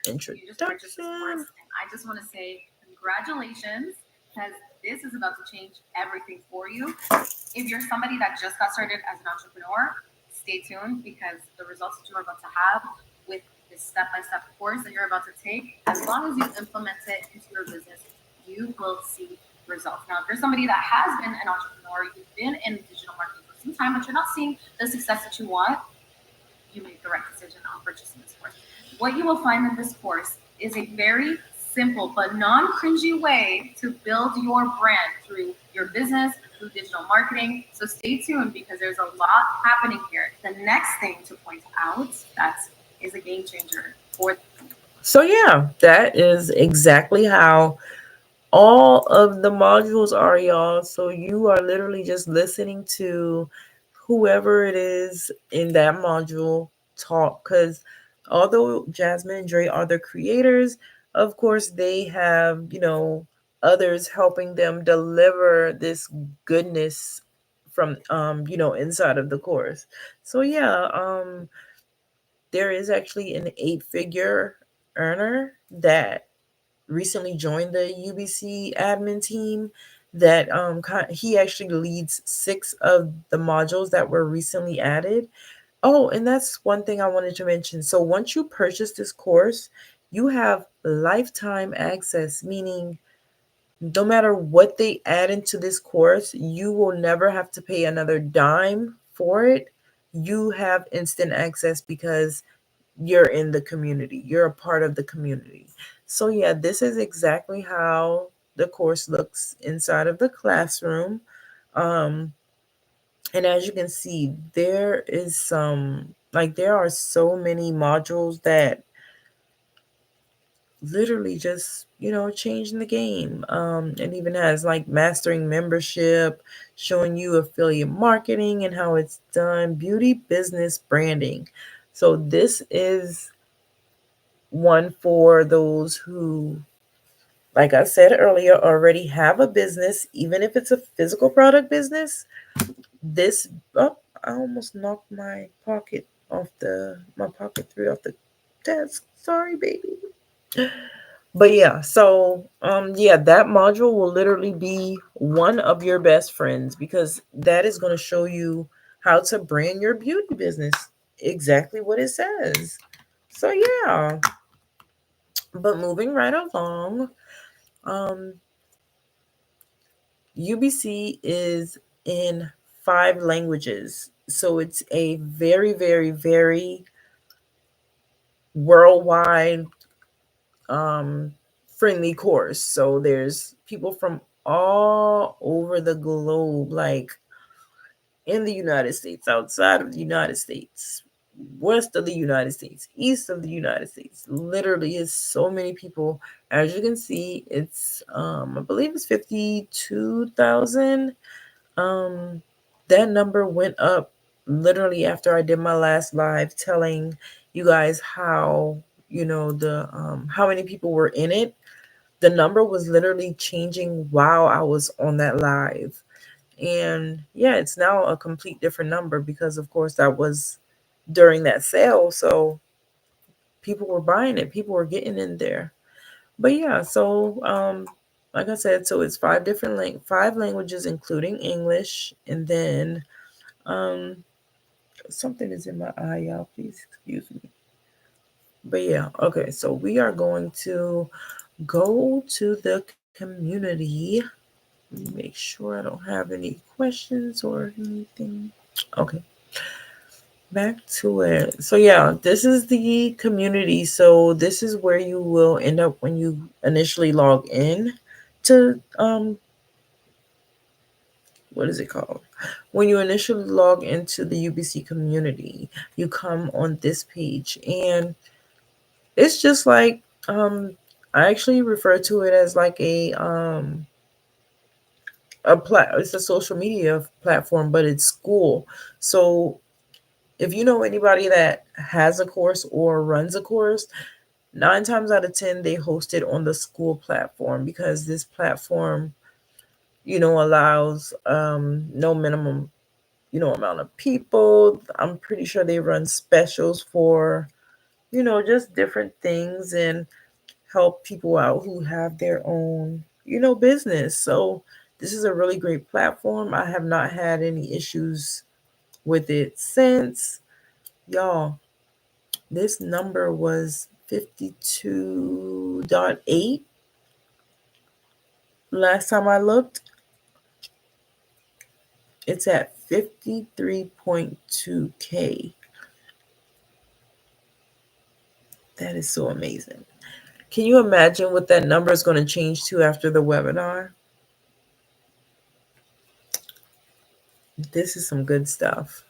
introduction. I just want to say congratulations because this is about to change everything for you. If you're somebody that just got started as an entrepreneur, stay tuned because the results that you're about to have with this step-by-step course that you're about to take, as long as you implement it into your business, you will see results. Now, if you're somebody that has been an entrepreneur, you've been in digital marketing for some time, but you're not seeing the success that you want, you make the right decision on purchasing this course. What you will find in this course is a very simple but non-cringy way to build your brand through your business, through digital marketing. So stay tuned because there's a lot happening here. The next thing to point out that is a game changer for. So yeah, that is exactly how all of the modules are, y'all. So you are literally just listening to whoever it is in that module talk. Because although Jasmine and Dre are the creators, of course, they have, others helping them deliver this goodness from, inside of the course. So yeah, there is actually an 8-figure earner that recently joined the UBC admin team that he actually leads 6 of the modules that were recently added. Oh, and that's one thing I wanted to mention. So once you purchase this course, you have lifetime access, meaning no matter what they add into this course, you will never have to pay another dime for it. You have instant access because you're in the community, you're a part of the community. So, yeah, this is exactly how the course looks inside of the classroom. Um, and as you can see, there is there are so many modules that literally just changing the game. It even has like mastering membership, showing you affiliate marketing and how it's done, beauty business branding. So this is one for those who, like I said earlier, already have a business, even if it's a physical product business. This Oh, I almost knocked my pocket 3 off the desk. Sorry, baby. But yeah, so yeah, that module will literally be one of your best friends because that is going to show you how to brand your beauty business. Exactly what it says. So yeah, but moving right along, um UBC is in 5 languages. So it's a very, very, very worldwide um, friendly course. So there's people from all over the globe, like in the United States, outside of the United States, west of the United States, east of the United States. Literally, is so many people. As you can see, it's I believe it's 52,000. Um, that number went up literally after I did my last live telling you guys how, the how many people were in it. The number was literally changing while I was on that live. And yeah, it's now a complete different number because of course that was during that sale. So people were buying it, people were getting in there. But yeah, so like I said, so it's 5 languages including English. And then um something is in my eye, y'all. Please excuse me. But yeah, okay. So we are going to go to the community. Let me make sure I don't have any questions or anything. Okay, back to it. So yeah, this is the community. So this is where you will end up when you initially log in to what is it called? When you initially log into the UBC community, you come on this page and it's just like I actually refer to it as like it's a social media platform, but it's school. So if you know anybody that has a course or runs a course, 9 times out of 10 they host it on the school platform because this platform, allows no minimum, amount of people. I'm pretty sure they run specials for, just different things and help people out who have their own, business. So this is a really great platform. I have not had any issues with it since. Y'all, this number was 52.8 last time I looked. It's at 53.2K. That is so amazing. Can you imagine what that number is going to change to after the webinar? This is some good stuff.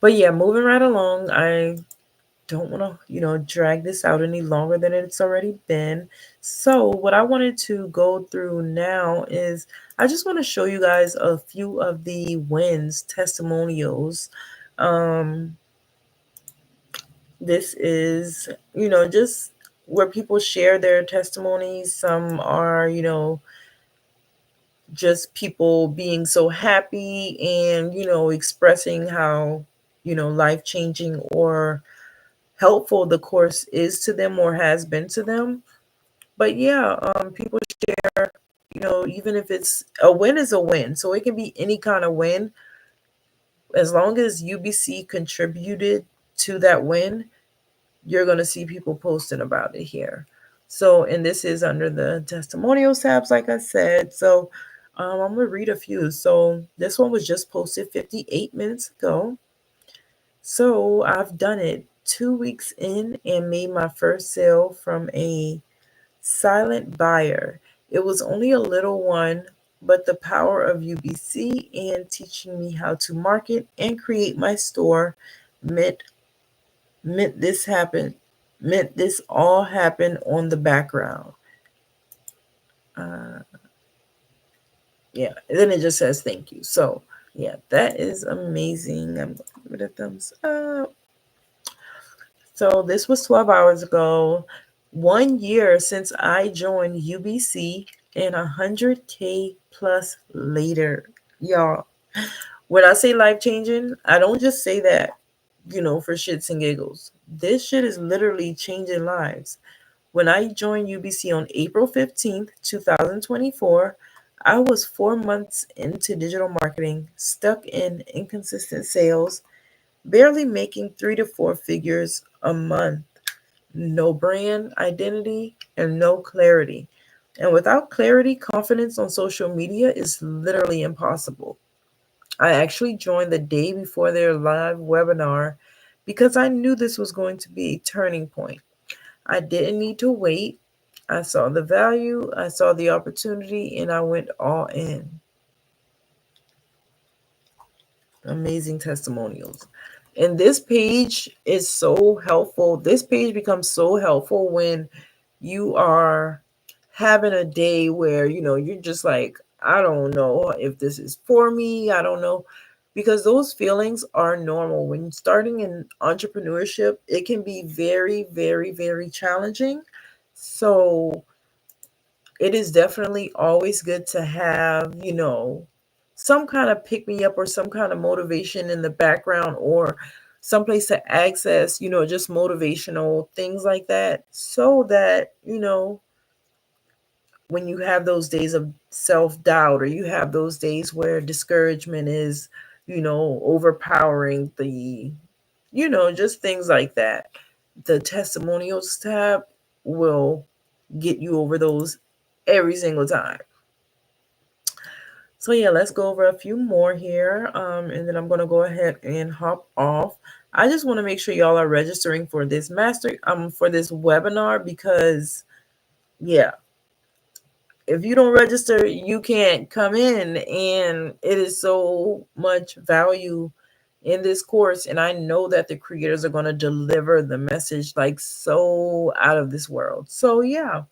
But yeah, moving right along, I don't want to, drag this out any longer than it's already been. So, what I wanted to go through now is I just want to show you guys a few of the wins, testimonials. Um, this is, just where people share their testimonies. Some are, just people being so happy and, expressing how, life changing or helpful the course is to them or has been to them. But yeah, people share, even if it's a win is a win. So it can be any kind of win. As long as UBC contributed to that win, you're going to see people posting about it here. So, and this is under the testimonials tabs, like I said. So, I'm going to read a few. So, this one was just posted 58 minutes ago. So, I've done it 2 weeks in and made my first sale from a silent buyer. It was only a little one, but the power of UBC and teaching me how to market and create my store meant meant this happen meant this all happened on the background. Uh, yeah, and then it just says thank you. So yeah, that is amazing. I'm gonna give it a thumbs up. So this was 12 hours ago. 1 year since I joined UBC and 100K plus later. Y'all, when I say life changing, I don't just say that, for shits and giggles. This shit is literally changing lives. When I joined UBC on April 15th, 2024, I was 4 months into digital marketing, stuck in inconsistent sales, barely making 3 to 4 figures a month, no brand identity, and no clarity. And without clarity, confidence on social media is literally impossible. I actually joined the day before their live webinar because I knew this was going to be a turning point. I didn't need to wait. I saw the value, I saw the opportunity, and I went all in. Amazing testimonials. And this page is so helpful. This page becomes so helpful when you are having a day where, you're just like, I don't know if this is for me. I don't know. Because those feelings are normal. When starting in entrepreneurship, it can be very, very, very challenging. So it is definitely always good to have, some kind of pick me up or some kind of motivation in the background or someplace to access, just motivational things like that. So that, when you have those days of self doubt or you have those days where discouragement is, overpowering just things like that, the testimonials tab will get you over those every single time. So yeah, let's go over a few more here, and then I'm gonna go ahead and hop off. I just want to make sure y'all are registering for this for this webinar because yeah, if you don't register, you can't come in, and it is so much value in this course, and I know that the creators are going to deliver the message like so out of this world. So yeah,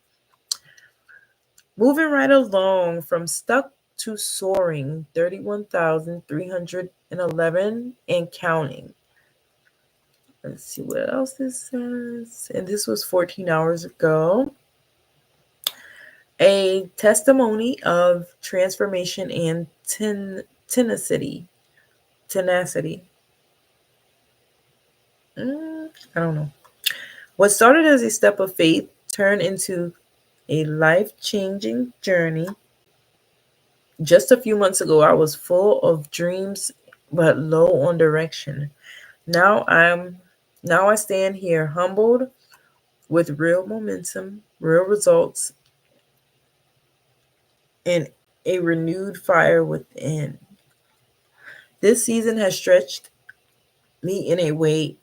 moving right along from stuck to soaring, 31,311 and counting. Let's see what else this says. And this was 14 hours ago. A testimony of transformation and tenacity. Tenacity. I don't know. What started as a step of faith turned into a life-changing journey. Just a few months ago, I was full of dreams but low on direction. Now I'm now I stand here humbled with real momentum, real results, and a renewed fire within. This season has stretched me in a way.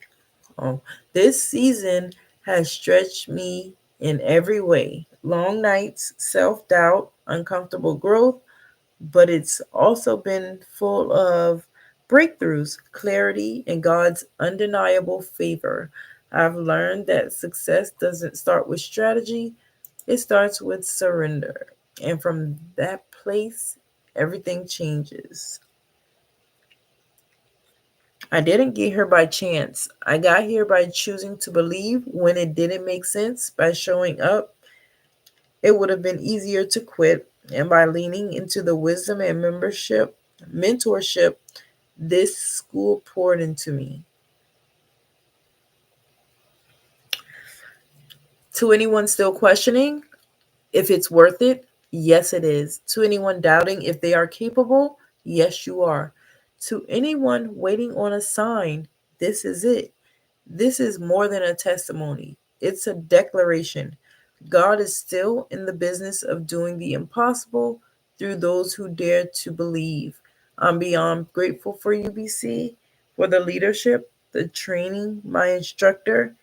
Oh, this season has stretched me in every way. Long nights, self doubt, uncomfortable growth, but it's also been full of breakthroughs, clarity, and God's undeniable favor. I've learned that success doesn't start with strategy, it starts with surrender. And from that place, everything changes. I didn't get here by chance. I got here by choosing to believe when it didn't make sense, by showing up. It would have been easier to quit, and by leaning into the wisdom and mentorship this school poured into me. To anyone still questioning if it's worth it, Yes, it is. To anyone doubting if they are capable, yes, you are. To anyone waiting on a sign, this is it. This is more than a testimony, it's a declaration. God is still in the business of doing the impossible through those who dare to believe. I'm beyond grateful for UBC, for the leadership, the training, my instructor,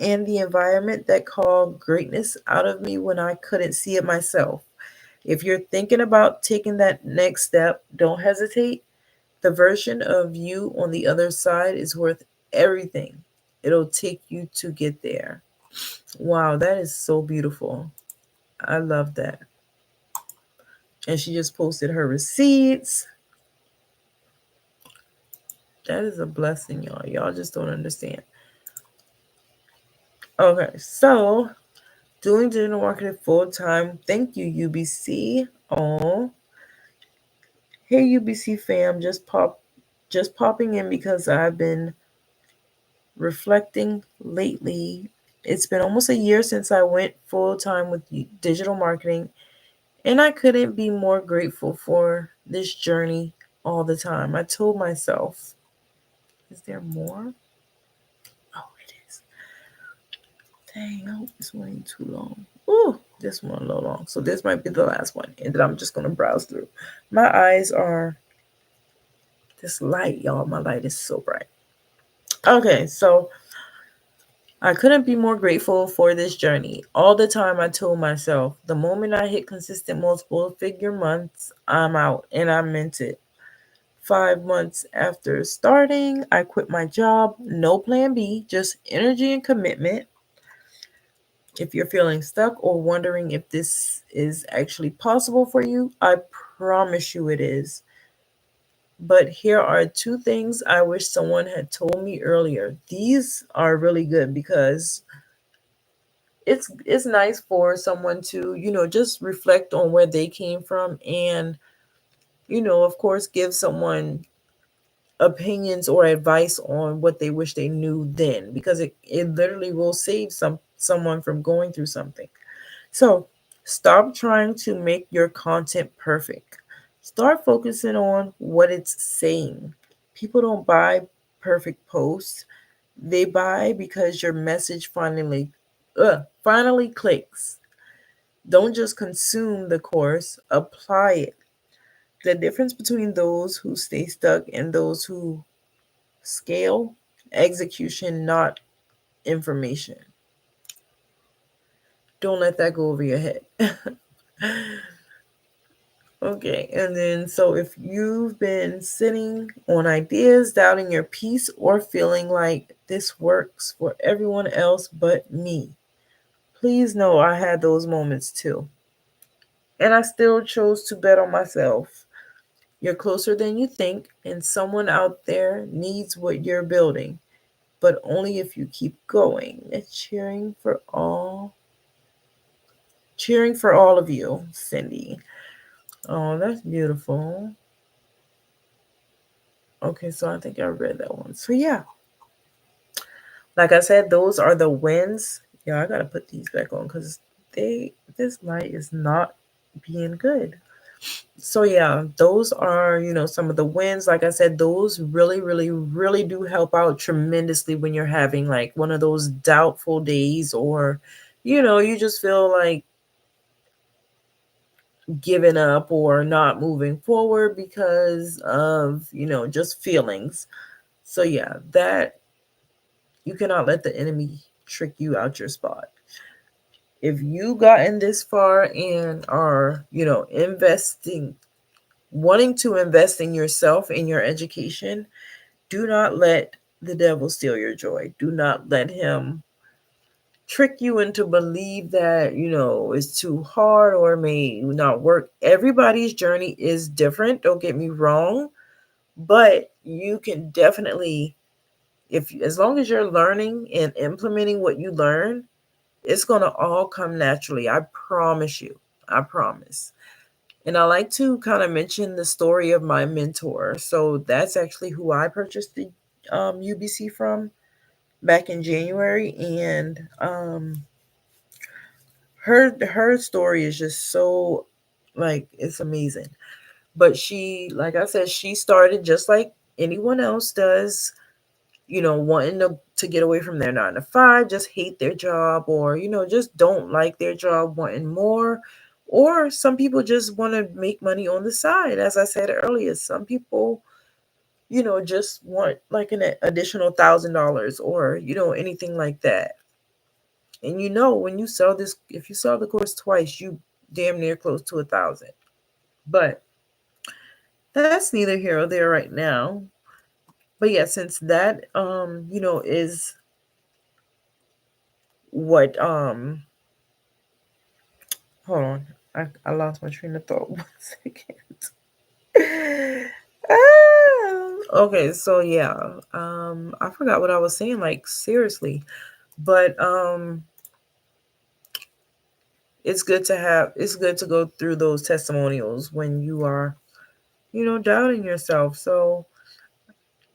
and the environment that called greatness out of me when I couldn't see it myself. If you're thinking about taking that next step, don't hesitate. The version of you on the other side is worth everything it'll take you to get there. Wow, that is so beautiful. I love that. And she just posted her receipts. That is a blessing, y'all. Y'all just don't understand. Okay, so doing digital marketing full time. Thank you, UBC. Oh, hey UBC fam, just popping in because I've been reflecting lately. It's been almost a year since I went full time with digital marketing, and I couldn't be more grateful for this journey all the time. I told myself, is there more? Oh, it is. Dang, I hope this one ain't too long. Ooh, this one a little long. So this might be the last one, and then I'm just gonna browse through. My eyes are this light, y'all. My light is so bright. Okay, so I couldn't be more grateful for this journey. All the time, I told myself, the moment I hit consistent multiple figure months, I'm out. And I meant it. 5 months after starting, I quit my job. No plan B, just energy and commitment. If you're feeling stuck or wondering if this is actually possible for you, I promise you it is. But here are two things I wish someone had told me earlier. These are really good because it's nice for someone to just reflect on where they came from, and of course give someone opinions or advice on what they wish they knew then, because it literally will save someone from going through something. So stop trying to make your content perfect. Start focusing on what it's saying. People don't buy perfect posts, they buy because your message finally clicks. Don't just consume the course, apply it. The difference between those who stay stuck and those who scale: execution, not information. Don't let that go over your head. Okay, and then so if you've been sitting on ideas, doubting your piece, or feeling like this works for everyone else but me, please know I had those moments too. And I still chose to bet on myself. You're closer than you think, and someone out there needs what you're building, but only if you keep going. Cheering for all of you, Cindy. Oh, that's beautiful. Okay, so I think I read that one. So yeah, like I said, those are the wins. Yeah, I gotta put these back on because this light is not being good. So yeah, those are some of the wins. Like I said, those really, really, really do help out tremendously when you're having like one of those doubtful days, or you just feel like giving up or not moving forward because of just feelings. So yeah, that you cannot let the enemy trick you out your spot. If you gotten this far and are investing, wanting to invest in yourself, in your education, do not let the devil steal your joy. Do not let him trick you into believe that it's too hard or may not work. Everybody's journey is different, don't get me wrong, but you can definitely, if as long as you're learning and implementing what you learn, it's going to all come naturally. I promise you. I promise. And I like to kind of mention the story of my mentor. So that's actually who I purchased the UBC from back in January. And her story is just so, like, it's amazing. But she, like I said, she started just like anyone else does, wanting to get away from their 9 to 5, just hate their job, or, just don't like their job, wanting more. Or some people just want to make money on the side. As I said earlier, some people, just want like an additional $1,000, or, anything like that. And when you sell this, if you sell the course twice, you damn near close to 1,000. But that's neither here or there right now. But yeah, since that is what hold on. I lost my train of thought. 1 second. Okay, so yeah. I forgot what I was saying, like, seriously. But it's good to go through those testimonials when you are, doubting yourself. So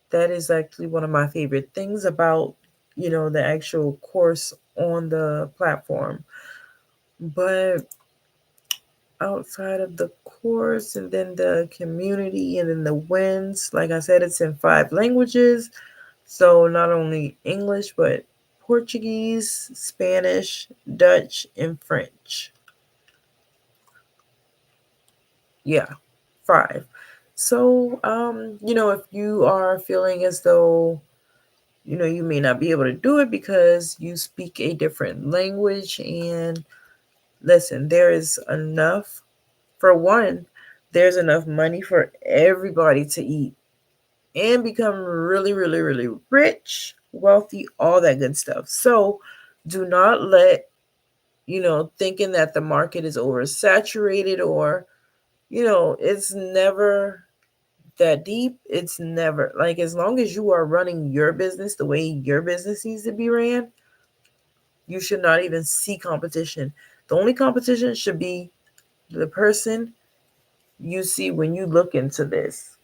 that is actually one of my favorite things about, the actual course on the platform. But outside of the course, and then the community, and then the wins, like I said, it's in 5 languages. So not only English, but Portuguese, Spanish, Dutch, and French. Yeah, 5. So, if you are feeling as though, you may not be able to do it because you speak a different language, and listen, there is enough. For one, there's enough money for everybody to eat and become really, really, really rich, wealthy, all that good stuff. So do not let, thinking that the market is oversaturated, or, it's never that deep. It's never like, as long as you are running your business the way your business needs to be ran, you should not even see competition. The only competition should be the person you see when you look into this.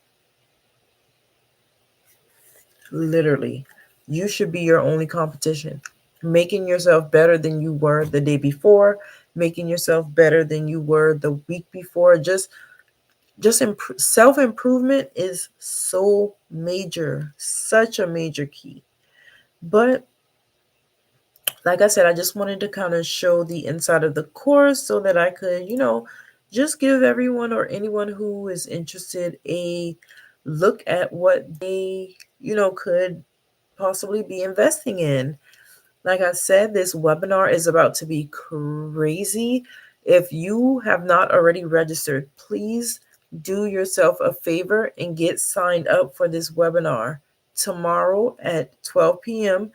Literally, you should be your only competition. Making yourself better than you were the day before, making yourself better than you were the week before. Self improvement is so major, such a major key. But like I said, I just wanted to kind of show the inside of the course so that I could, just give everyone or anyone who is interested a look at what they, could possibly be investing in. Like I said, this webinar is about to be crazy. If you have not already registered, please do yourself a favor and get signed up for this webinar tomorrow at 12 p.m.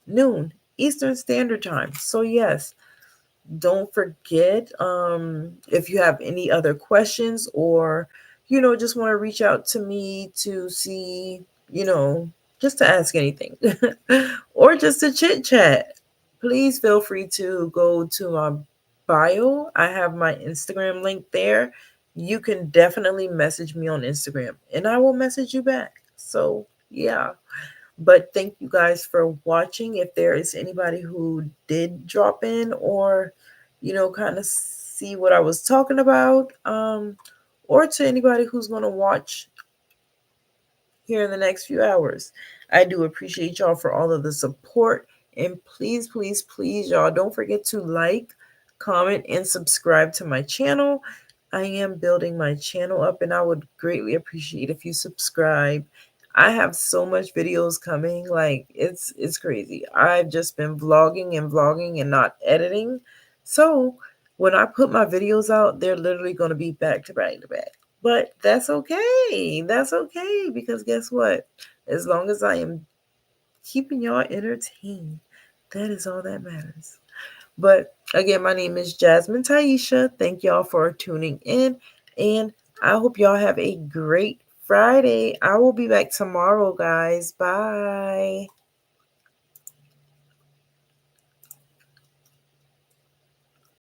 noon Eastern Standard Time. So, yes, don't forget, if you have any other questions, or just want to reach out to me to see, you know just to ask anything, or just to chit chat, please feel free to go to my bio. I have my Instagram link there. You can definitely message me on Instagram and I will message you back. So yeah, but thank you guys for watching. If there is anybody who did drop in, or, kind of see what I was talking about, or to anybody who's going to watch here in the next few hours, I do appreciate y'all for all of the support. And please, please, please, y'all, don't forget to like, comment, and subscribe to my channel. I am building my channel up, and I would greatly appreciate if you subscribe. I have so much videos coming, like it's crazy. I've just been vlogging and vlogging and not editing. So when I put my videos out, they're literally going to be back to back to back. But that's okay. That's okay, because guess what? As long as I am keeping y'all entertained, that is all that matters. But again, my name is Jasmine Taisha. Thank y'all for tuning in, and I hope y'all have a great Friday. I will be back tomorrow, guys. Bye.